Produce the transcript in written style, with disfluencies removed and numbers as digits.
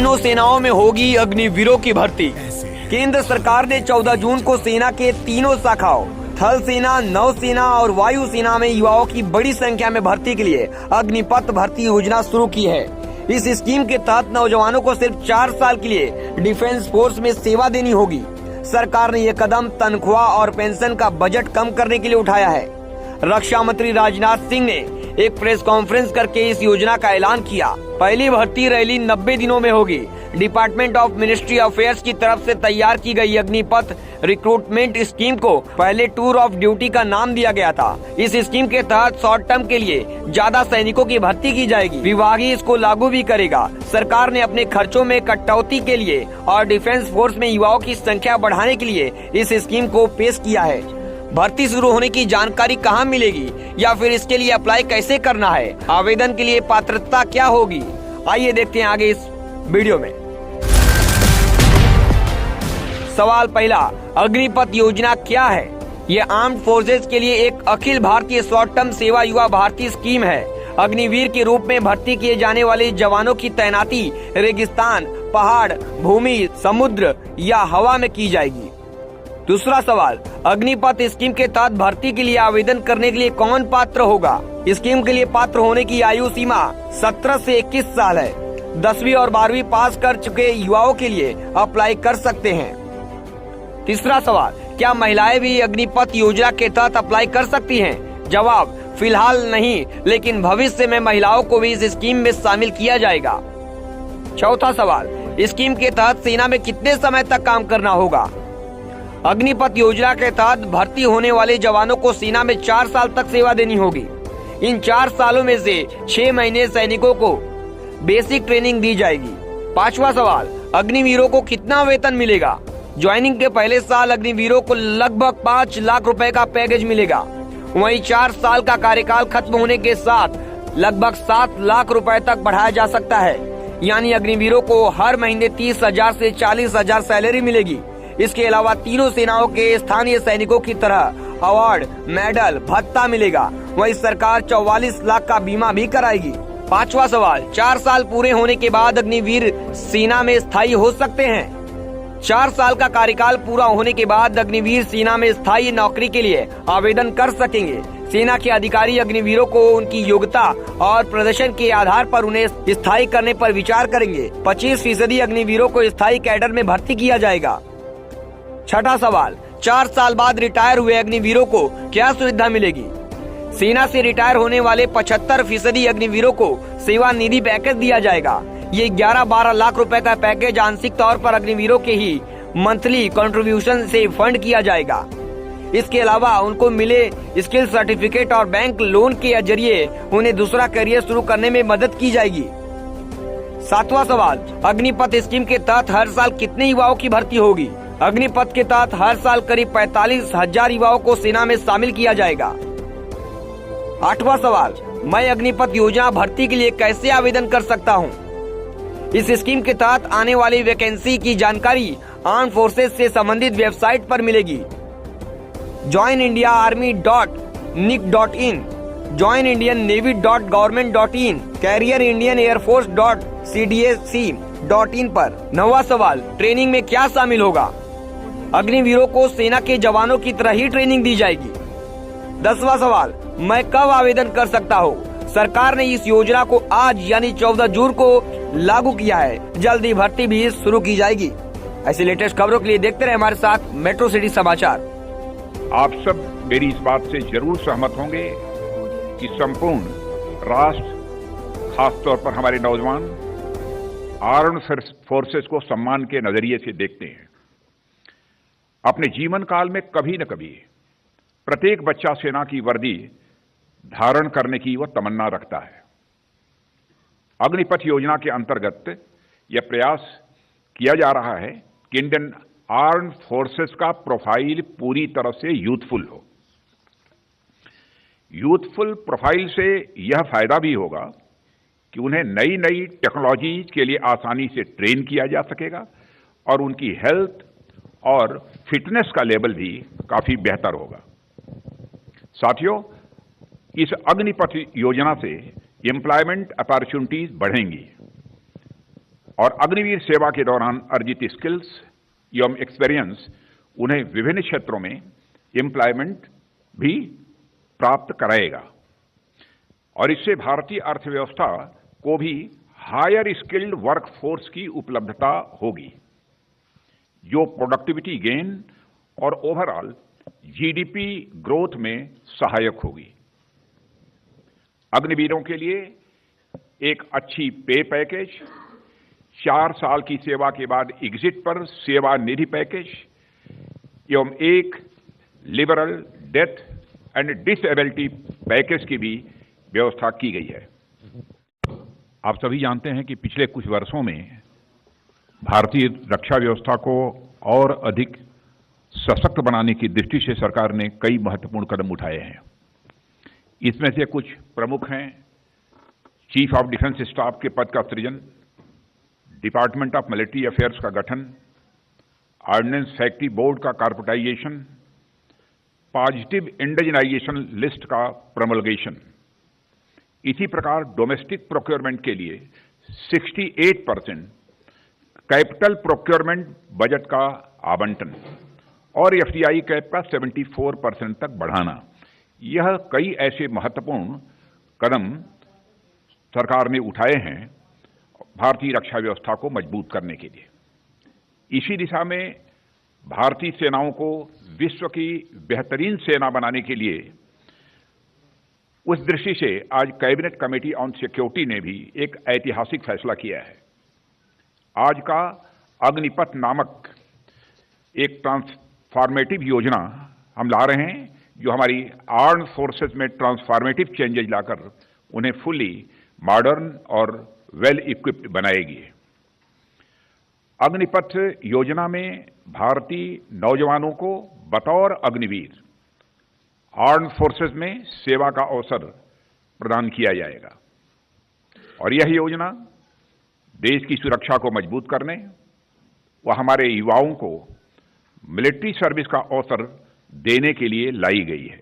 तीनों सेनाओं में होगी अग्निवीरों की भर्ती। केंद्र सरकार ने 14 जून को सेना के तीनों शाखाओं थल सेना, नौसेना और वायु सेना में युवाओं की बड़ी संख्या में भर्ती के लिए अग्निपथ भर्ती योजना शुरू की है। इस स्कीम के तहत नौजवानों को सिर्फ 4 साल के लिए डिफेंस फोर्स में सेवा देनी होगी। सरकार ने यह कदम तनख्वाह और पेंशन का बजट कम करने के लिए उठाया है। रक्षा मंत्री राजनाथ सिंह ने एक प्रेस कॉन्फ्रेंस करके इस योजना का ऐलान किया। पहली भर्ती रैली 90 दिनों में होगी। डिपार्टमेंट ऑफ मिनिस्ट्री अफेयर्स की तरफ से तैयार की गई अग्निपथ रिक्रूटमेंट स्कीम को पहले टूर ऑफ ड्यूटी का नाम दिया गया था। इस स्कीम के तहत शॉर्ट टर्म के लिए ज्यादा सैनिकों की भर्ती की जाएगी। विभाग ही इसको लागू भी करेगा। सरकार ने अपने खर्चों में कटौती के लिए और डिफेंस फोर्स में युवाओं की संख्या बढ़ाने के लिए इस स्कीम को पेश किया है। भर्ती शुरू होने की जानकारी कहां मिलेगी या फिर इसके लिए अप्लाई कैसे करना है, आवेदन के लिए पात्रता क्या होगी, आइए देखते हैं आगे इस वीडियो में। सवाल पहला, अग्निपथ योजना क्या है? ये आर्म्ड फोर्सेज के लिए एक अखिल भारतीय शॉर्ट टर्म सेवा युवा भारतीय स्कीम है। अग्निवीर के रूप में भर्ती किए जाने वाले जवानों की तैनाती रेगिस्तान, पहाड़, भूमि, समुद्र या हवा में की जाएगी। दूसरा सवाल, अग्निपथ स्कीम के तहत भर्ती के लिए आवेदन करने के लिए कौन पात्र होगा? स्कीम के लिए पात्र होने की आयु सीमा 17 से 21 साल है। 10वीं और 12वीं पास कर चुके युवाओं के लिए अप्लाई कर सकते हैं। तीसरा सवाल, क्या महिलाएं भी अग्निपथ योजना के तहत अप्लाई कर सकती हैं? जवाब, फिलहाल नहीं, लेकिन भविष्य में महिलाओं को भी इस स्कीम में शामिल किया जाएगा। चौथा सवाल, स्कीम के तहत सेना में कितने समय तक काम करना होगा? अग्निपथ योजना के तहत भर्ती होने वाले जवानों को सेना में 4 साल तक सेवा देनी होगी। इन 4 सालों में से 6 महीने सैनिकों को बेसिक ट्रेनिंग दी जाएगी। पांचवा सवाल, अग्निवीरों को कितना वेतन मिलेगा? ज्वाइनिंग के पहले साल अग्निवीरों को लगभग 5 लाख रुपए का पैकेज मिलेगा। वहीं 4 साल का कार्यकाल खत्म होने के साथ लगभग 7 लाख रुपए तक बढ़ाया जा सकता है। यानी अग्निवीरों को हर महीने 30,000 से 40,000 सैलरी मिलेगी। इसके अलावा तीनों सेनाओं के स्थानीय सैनिकों की तरह अवार्ड, मेडल, भत्ता मिलेगा। वहीं सरकार 44 लाख का बीमा भी कराएगी। पांचवा सवाल, 4 साल पूरे होने के बाद अग्निवीर सेना में स्थायी हो सकते हैं? 4 साल का कार्यकाल पूरा होने के बाद अग्निवीर सेना में स्थायी नौकरी के लिए आवेदन कर सकेंगे। सेना के अधिकारी अग्निवीरों को उनकी योग्यता और प्रदर्शन के आधार पर उन्हें स्थायी करने पर विचार करेंगे। 25% अग्निवीरों को स्थायी कैडर में भर्ती किया जाएगा। छठा सवाल, 4 साल बाद रिटायर हुए अग्निवीरों को क्या सुविधा मिलेगी? सेना से रिटायर होने वाले 75% अग्निवीरों को सेवा निधि पैकेज दिया जाएगा। ये 11-12 लाख रुपए का पैकेज आंशिक तौर पर अग्निवीरों के ही मंथली कंट्रीब्यूशन से फंड किया जाएगा। इसके अलावा उनको मिले स्किल सर्टिफिकेट और बैंक लोन के जरिए उन्हें दूसरा करियर शुरू करने में मदद की जाएगी। सातवां सवाल, अग्निपथ स्कीम के तहत हर साल कितने युवाओं की भर्ती होगी? अग्निपथ के तहत हर साल करीब 45,000 युवाओं को सेना में शामिल किया जाएगा। आठवां सवाल, मैं अग्निपथ योजना भर्ती के लिए कैसे आवेदन कर सकता हूं? इस स्कीम के तहत आने वाली वैकेंसी की जानकारी आर्म फोर्सेज से संबंधित वेबसाइट पर मिलेगी। joinindiaarmy.nic.in, joinindiannavy.government.in, careerindianairforce.cdsc.in पर। 9वां सवाल, ट्रेनिंग में क्या शामिल होगा? अग्निवीरों को सेना के जवानों की तरह ही ट्रेनिंग दी जाएगी। 10वां सवाल, मैं कब आवेदन कर सकता हूँ? सरकार ने इस योजना को आज यानी 14 जून को लागू किया है। जल्दी भर्ती भी शुरू की जाएगी। ऐसी लेटेस्ट खबरों के लिए देखते रहे हमारे साथ मेट्रो सिटी समाचार। आप सब मेरी इस बात से जरूर सहमत होंगे कि संपूर्ण राष्ट्र, खासतौर पर हमारे नौजवान आर्म्ड फोर्सेस को सम्मान के नजरिए से देखते हैं। अपने जीवन काल में कभी न कभी प्रत्येक बच्चा सेना की वर्दी धारण करने की वह तमन्ना रखता है। अग्निपथ योजना के अंतर्गत यह प्रयास किया जा रहा है कि इंडियन आर्म्ड फोर्सेस का प्रोफाइल पूरी तरह से यूथफुल हो। यूथफुल प्रोफाइल से यह फायदा भी होगा कि उन्हें नई नई टेक्नोलॉजी के लिए आसानी से ट्रेन किया जा सकेगा और उनकी हेल्थ और फिटनेस का लेवल भी काफी बेहतर होगा। साथियों, इस अग्निपथ योजना से एम्प्लॉयमेंट अपॉर्चुनिटीज बढ़ेंगी और अग्निवीर सेवा के दौरान अर्जित स्किल्स एवं एक्सपीरियंस उन्हें विभिन्न क्षेत्रों में एम्प्लॉयमेंट भी प्राप्त कराएगा और इससे भारतीय अर्थव्यवस्था को भी हायर स्किल्ड वर्कफोर्स की उपलब्धता होगी, जो प्रोडक्टिविटी गेन और ओवरऑल जीडीपी ग्रोथ में सहायक होगी। अग्निवीरों के लिए एक अच्छी पे पैकेज, 4 साल की सेवा के बाद एग्जिट पर सेवा निधि पैकेज एवं एक liberal death and disability package की भी व्यवस्था की गई है। आप सभी जानते हैं कि पिछले कुछ वर्षों में भारतीय रक्षा व्यवस्था को और अधिक सशक्त बनाने की दृष्टि से सरकार ने कई महत्वपूर्ण कदम उठाए हैं। इसमें से कुछ प्रमुख हैं: चीफ ऑफ डिफेंस स्टाफ के पद का सृजन, डिपार्टमेंट ऑफ मिलिट्री अफेयर्स का गठन, ऑर्डिनेंस फैक्ट्री बोर्ड का कॉर्पोरेटाइजेशन, पॉजिटिव इंडिजिनाइजेशन लिस्ट का प्रमोलगेशन। इसी प्रकार डोमेस्टिक प्रोक्योरमेंट के लिए 68% कैपिटल प्रोक्योरमेंट बजट का आवंटन और एफडीआई कैप का 74% तक बढ़ाना, यह कई ऐसे महत्वपूर्ण कदम सरकार ने उठाए हैं भारतीय रक्षा व्यवस्था को मजबूत करने के लिए। इसी दिशा में भारतीय सेनाओं को विश्व की बेहतरीन सेना बनाने के लिए उस दृष्टि से आज कैबिनेट कमेटी ऑन सिक्योरिटी ने भी एक ऐतिहासिक फैसला किया है। आज का अग्निपथ नामक एक ट्रांसफॉर्मेटिव योजना हम ला रहे हैं, जो हमारी आर्म्ड फोर्सेस में ट्रांसफॉर्मेटिव चेंजेज लाकर उन्हें फुली मॉडर्न और वेल इक्विप्ड बनाएगी। अग्निपथ योजना में भारतीय नौजवानों को बतौर अग्निवीर आर्म्ड फोर्सेस में सेवा का अवसर प्रदान किया जाएगा और यह योजना देश की सुरक्षा को मजबूत करने व हमारे युवाओं को मिलिट्री सर्विस का अवसर देने के लिए लाई गई है।